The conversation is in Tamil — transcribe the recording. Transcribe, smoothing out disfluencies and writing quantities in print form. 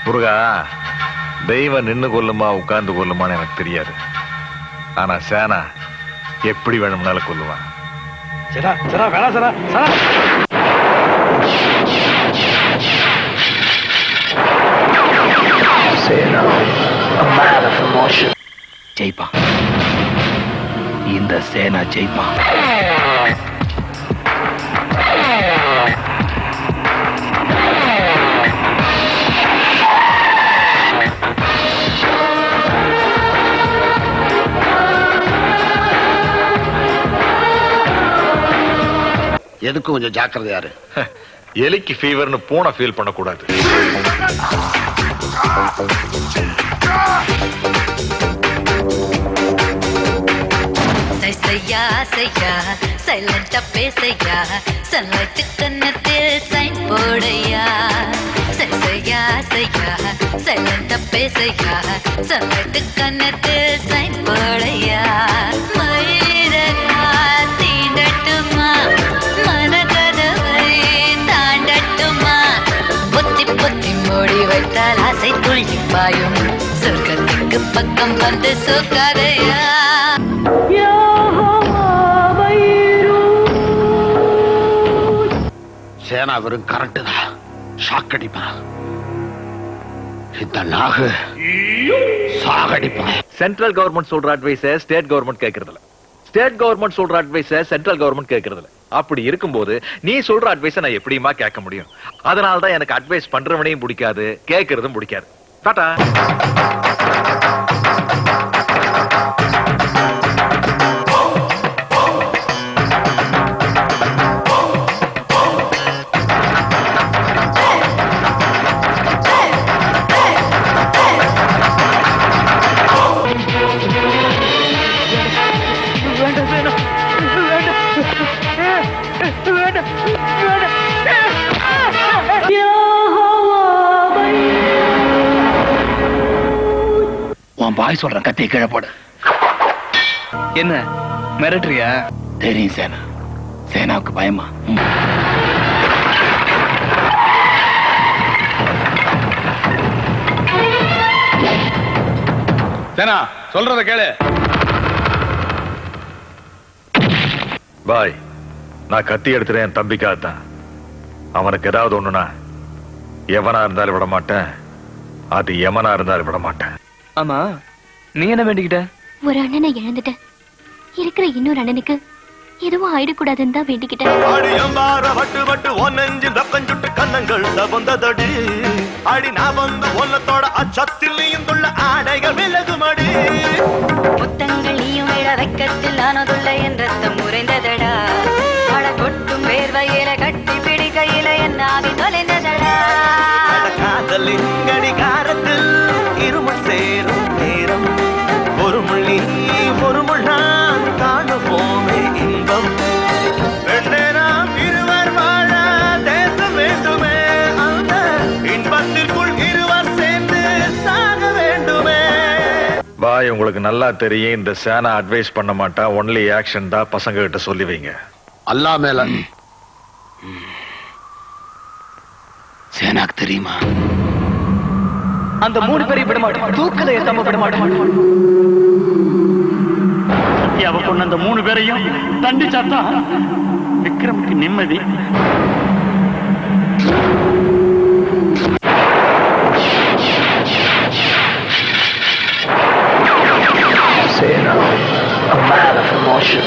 முருகா, தெய்வம் நின்னு கொல்லுமா உட்கார்ந்து கொல்லுமான்னு எனக்கு தெரியாது. ஆனா சேனா எப்படி வேணும்னாலும் கொல்லுவான். ஜெயிப்பான். இந்த சேனா ஜெயிப்பான். எதுக்கும் கொஞ்சம் ஜாக்கிரதையா இரு. எலிக்கு ஃபீவர்னு பூனை ஃபீல் பண்ணக்கூடாது. செய்யா செய்யா சைலண்டா பேசையா சன்லைட் கண்ணத்தில் சைன் போடையா. செய்யா செய்யா சைலண்டா பேசையா சன்லைட் கண்ணத்தில் சைன் போடையா. மயிரா தீண்டட்டுமா மனகதவை தாண்டட்டுமா. பொத்தி பொத்தி மூடி வைத்தால் ஆசை துள்ளி பாயும். சொர்க்கத்துக்கு பக்கம் வந்து சொக்காதையா. சேனா வெறும் கரெக்ட் தான். ஷாக் அடிப்பான். இந்த நாகு சாகடிப்பான். சென்ட்ரல் கவர்மெண்ட் சொல்ற அட்வைஸ ஸ்டேட் கவர்மெண்ட் கேட்கறதில்ல. ஸ்டேட் கவர்மெண்ட் சொல்ற அட்வைஸ சென்ட்ரல் கவர்மெண்ட் கேட்கறதில்ல. அப்படி இருக்கும்போது நீ சொல்ற அட்வைஸ நான் எப்படியுமா கேட்க முடியும்? அதனாலதான் எனக்கு அட்வைஸ் பண்றவனையும் பிடிக்காது, கேட்கறதும் பிடிக்காது. டாடா. பாய் சொல்ற கத்தியை கீழே போடு. என்ன மிரட்டுறியா? தெரியும் சேனா. சேனாவுக்கு பயமா? சேனா சொல்றத கேளு. பாய், நான் கத்தி எடுத்துறேன் என் தம்பிக்காகத்தான். அவனுக்கு ஏதாவது ஒண்ணுனா எவனா இருந்தாலும் விட மாட்டேன், அது எமனா இருந்தாலும் விட மாட்டேன். ஆமா, நீ என்ன வேண்டிக்கிட்ட? ஒரு அண்ணனை இழந்துட்டேன். இருக்கிற இன்னொரு அண்ணனுக்கு எதுவும் ஆயிடக்கூடாதுன்னு தான் வேண்டிக்கிட்டேன். முத்தங்கள் நீயும் விட வைக்கத்தில் ஆனதுள்ள என் ரத்தம் உறைந்ததடா. அட கொட்டும் வேர்வையில கட்டி பிடிக்கையில என் ஆவி தொலைந்ததடா. காதலின் கடிகாரத்தில் இருமல் சேரும் நேரம். ஒரு முள்ளி ஒரு முள்ளான் காணுவோமே இன்பம். பெண்ணே நாம் இருவர் வாழ தேசம் வேண்டுமே. அந்த இன்பத்திற்குள் இருவர் சேர்ந்து சாக வேண்டுமே. பாய், உங்களுக்கு நல்லா தெரியும் இந்த சேனா அட்வைஸ் பண்ண மாட்டா. ஒன்லி ஆக்ஷன் தான். பசங்க கிட்ட சொல்லி வைங்க. அல்லா மேல. சேனாக்கு தெரியுமா? அந்த 3 பேரையும் விட மாட்டோம். தூக்கல ஏத்தாம விட மாட்டோம். சத்யாவை கொண்ட அந்த 3 பேரையும் தண்டிச்சாத்தான் விக்ரமுக்கு நிம்மதி. Sena, a man of emotion.